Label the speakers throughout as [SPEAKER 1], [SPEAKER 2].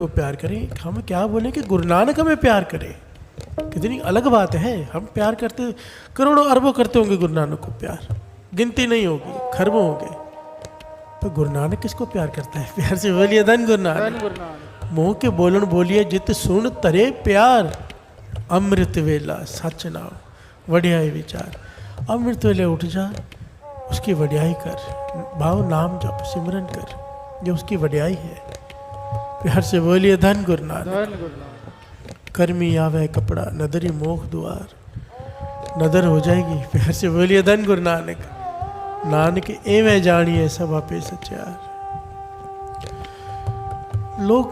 [SPEAKER 1] को प्यार करें, हम क्या बोलें कि गुरु नानक हमें प्यार करे, कितनी अलग बात है। हम प्यार करते, करोड़ों अरबों करते होंगे गुरु नानक को प्यार, गिनती नहीं होगी, खरबों होंगे, तो गुरु नानक किसको प्यार करता है? प्यार से बोलिए धन गुरु नानक। मुँह के बोलन बोलिए जित सुन तरे प्यार, अमृत वेला सच नाम वड्याई विचार। अमृत वेले उठ जा, उसकी वड्याई कर, भाव नाम जप सिमरन कर, जो उसकी वड्याई है। प्यार से बोलिए धन गुरु नानक। कर्मी आवे कपड़ा नदरी मोख द्वार, नदर हो जाएगी। प्यार से बोलिए धन गुरु नानक। नानक एवं जानिए सब आपे सच्चार। लोग,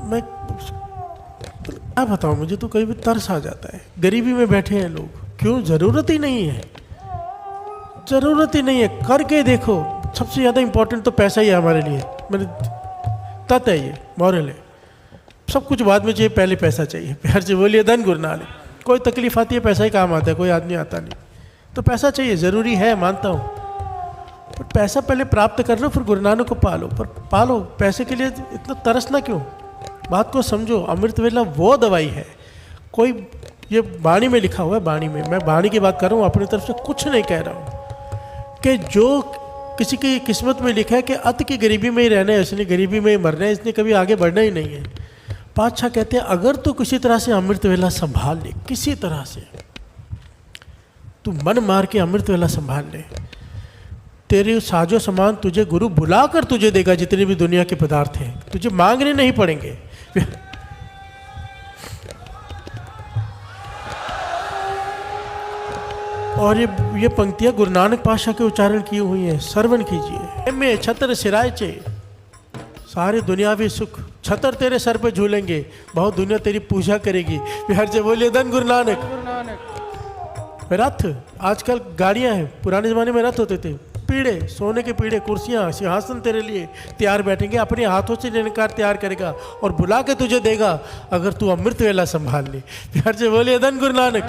[SPEAKER 1] मैं क्या बताऊं, मुझे तो कहीं भी तरस आ जाता है। गरीबी में बैठे हैं लोग, क्यों? जरूरत ही नहीं है, जरूरत ही नहीं है, करके देखो। सबसे ज़्यादा इंपॉर्टेंट तो पैसा ही है हमारे लिए, मेरे तत्व है, ये मॉरल है। सब कुछ बाद में चाहिए, पहले पैसा चाहिए। प्यार से बोलिए धन गुरु नानक। कोई तकलीफ आती है पैसा ही काम आता है, कोई आदमी आता नहीं, तो पैसा चाहिए, ज़रूरी है, मानता हूँ, पर पैसा पहले प्राप्त कर लो, फिर गुरु नानक को पालो। पर पालो, पैसे के लिए इतना तरसना क्यों? बात को समझो। अमृत वेला वो दवाई है। कोई, ये वाणी में लिखा हुआ है, वाणी में, मैं वाणी की बात कर रहा हूँ, अपनी तरफ से कुछ नहीं कह रहा हूँ, कि जो किसी की किस्मत में लिखा है कि अत की गरीबी में ही रहना है, इसने गरीबी में ही मरना है, इसने कभी आगे बढ़ना ही नहीं है। पातशाह कहते हैं अगर तू किसी तरह से अमृत वेला संभाल ले, किसी तरह से तू मन मार के अमृत वेला संभाल ले, तेरे साजो समान तुझे गुरु बुलाकर तुझे देगा। जितने भी दुनिया के पदार्थ हैं तुझे मांगने नहीं पड़ेंगे। और ये पंक्तियां गुरु नानक पातशाह के उच्चारण की हुई हैं, श्रवण कीजिए। में छतर सिराय चे सारे दुनियावी सुख, छतर तेरे सर पे झूलेंगे, बहुत दुनिया तेरी पूजा करेगी। प्यार से बोलिए धन गुरु नानक। रथ, आजकल गाड़ियां हैं, पुराने जमाने में रथ होते थे, पीढ़े, सोने के पीढ़े, कुर्सियां, सिंहासन तेरे लिए तैयार बैठेंगे, अपने हाथों से निरंकार तैयार करेगा और बुला के तुझे देगा अगर तू अमृत वेला संभाल ले। प्यार से बोलिए धन गुरु नानक।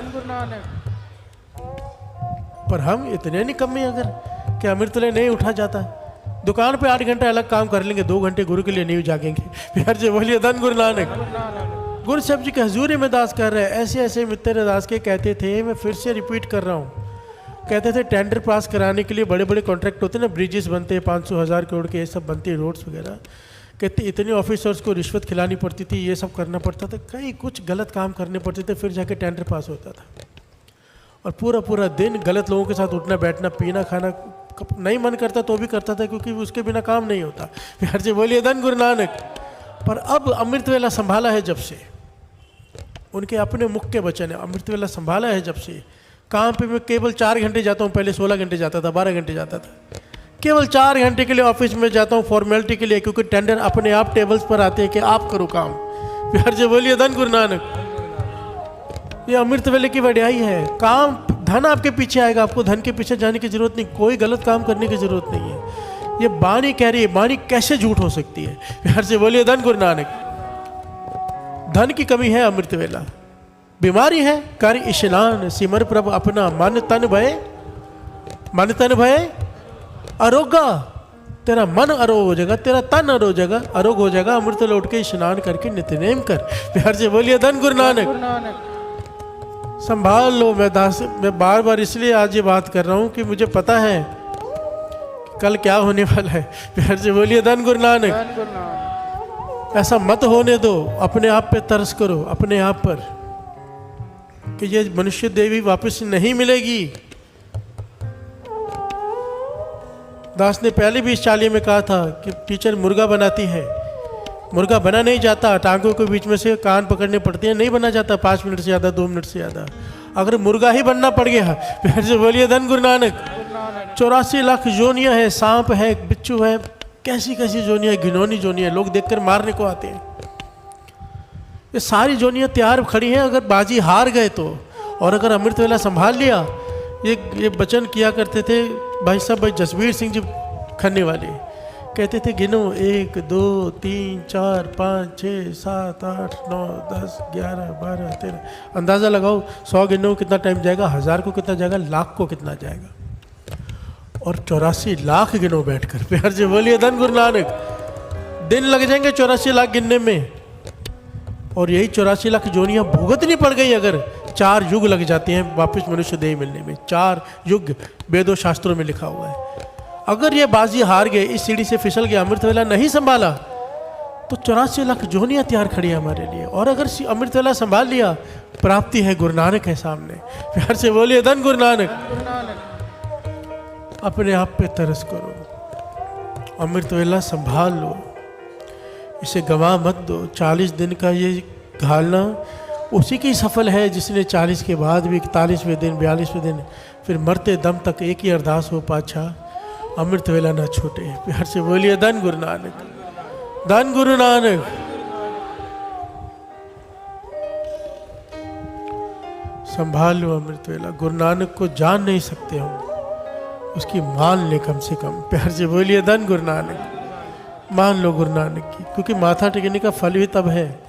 [SPEAKER 1] पर हम इतने निकम्मे अगर कि अमृत वेला नहीं उठा जाता, दुकान पे 8 घंटे अलग काम कर लेंगे, 2 घंटे गुरु के लिए नहीं जागेंगे। प्यार से बोलिए धन गुरु नानक। गुरु साहब जी के हजूरी में दास कर रहे हैं, ऐसे ऐसे मित्र दास के कहते थे, मैं फिर से रिपीट कर रहा हूँ, कहते थे टेंडर पास कराने के लिए बड़े बड़े कॉन्ट्रैक्ट होते हैं ना, ब्रिजेस बनते हैं 500,000 करोड़ के, ये सब बनते हैं, रोड्स वगैरह। कहते इतने ऑफिसर्स को रिश्वत खिलानी पड़ती थी, ये सब करना पड़ता था, कई कुछ गलत काम करने पड़ते थे, फिर जाके टेंडर पास होता था। और पूरा पूरा दिन गलत लोगों के साथ उठना बैठना, पीना खाना, नहीं मन करता तो भी करता था, क्योंकि उसके बिना काम नहीं होता। प्यार से बोलिए धन गुरु नानक। पर अब अमृत वेला संभाला है जब से, उनके अपने मुख के वचन है, अमृत वेला संभाला है जब से। काम पे मैं केवल 4 घंटे जाता हूँ, पहले 16 घंटे जाता था, 12 घंटे जाता था, केवल 4 घंटे के लिए ऑफिस में जाता हूँ फॉर्मेलिटी के लिए, क्योंकि टेंडर अपने आप टेबल्स पर आते हैं कि आप करो काम। प्यार से बोलिए धन गुरु नानक। ये अमृत वेले की वड्याई है। काम, धन आपके पीछे आएगा, आपको धन के पीछे जाने की जरूरत नहीं, कोई गलत काम करने की जरूरत नहीं है। ये वाणी कह रही है, वाणी कैसे झूठ हो सकती है? प्यार से बोलिए धन गुरु नानक। धन की कमी है अमृत वेला, बीमारी है, कर स्नान सिमर प्रभु अपना, मन तन भय अरोगा। तेरा मन अरोग हो जाएगा, तेरा तन अरोग हो जाएगा। अमृत लौट के स्नान करके नित्यनेम कर। प्यार से बोलिए धन गुरु नानक। संभाल लो। मैं बार बार इसलिए आज ये बात कर रहा हूँ कि मुझे पता है कि कल क्या होने वाला है। प्यार से बोलिए धन गुरु नानक। ऐसा मत होने दो, अपने आप पे तरस करो, अपने आप पर, कि ये मनुष्य देवी वापस नहीं मिलेगी। दास ने पहले भी इस चाली में कहा था कि टीचर मुर्गा बनाती है, मुर्गा बना नहीं जाता, टांगों के बीच में से कान पकड़ने पड़ते हैं, नहीं बना जाता 5 मिनट से ज़्यादा, 2 मिनट से ज़्यादा। अगर मुर्गा ही बनना पड़ गया, फिर से बोलिए धन गुरु नानक। 84 लाख जोनियाँ हैं, सांप है, बिच्छू है, कैसी कैसी जोनियाँ, घिनौनी जोनियाँ, लोग देखकर मारने को आते हैं। ये सारी जोनियाँ तैयार खड़ी हैं, अगर बाजी हार गए तो। और अगर अमृत वेला संभाल लिया, ये वचन किया करते थे भाई साहब, भाई जसवीर सिंह जी खन्ने वाले, कहते थे गिनो 1 2 3 4 5 6 7 8 9 10 11 12 13, अंदाज़ा लगाओ 100 गिनो कितना टाइम जाएगा, 1000 को कितना जाएगा, लाख को कितना जाएगा। और 84 लाख गिनो बैठकर। प्यार से बोलिए धन गुरु नानक। दिन लग जाएंगे 84 लाख गिनने में, और यही 84 लाख जोनियाँ भुगतनी पड़ गई अगर 4 युग लग जाते हैं वापस मनुष्य देह मिलने में। 4 युग वेदों शास्त्रों में लिखा हुआ है। अगर ये बाजी हार गए, इस सीढ़ी से फिसल गया, अमृतवेला नहीं संभाला, तो 84 लाख जोनियाँ तैयार खड़ी है हमारे लिए। और अगर अमृतवेला संभाल लिया, प्राप्ति है, गुरु नानक है सामने। प्यार से बोलिए धन गुरु नानक। अपने आप पे तरस करो, अमृतवेला संभाल लो, इसे गंवा मत दो। 40 दिन का ये घालना उसी की सफल है जिसने 40 के बाद भी 41वें दिन 42वें दिन फिर मरते दम तक एक ही अरदास हो, पातशाह अमृतवेला ना छूटे। प्यार से बोलिए धन गुरु नानक, धन गुरु नानक। संभाल लो अमृतवेला। गुरु नानक को जान नहीं सकते हम, उसकी मान ले कम से कम। प्यार से बोलिए धन गुरु नानक। मान लो गुरु नानक की, क्योंकि माथा टेकने का फल भी तब है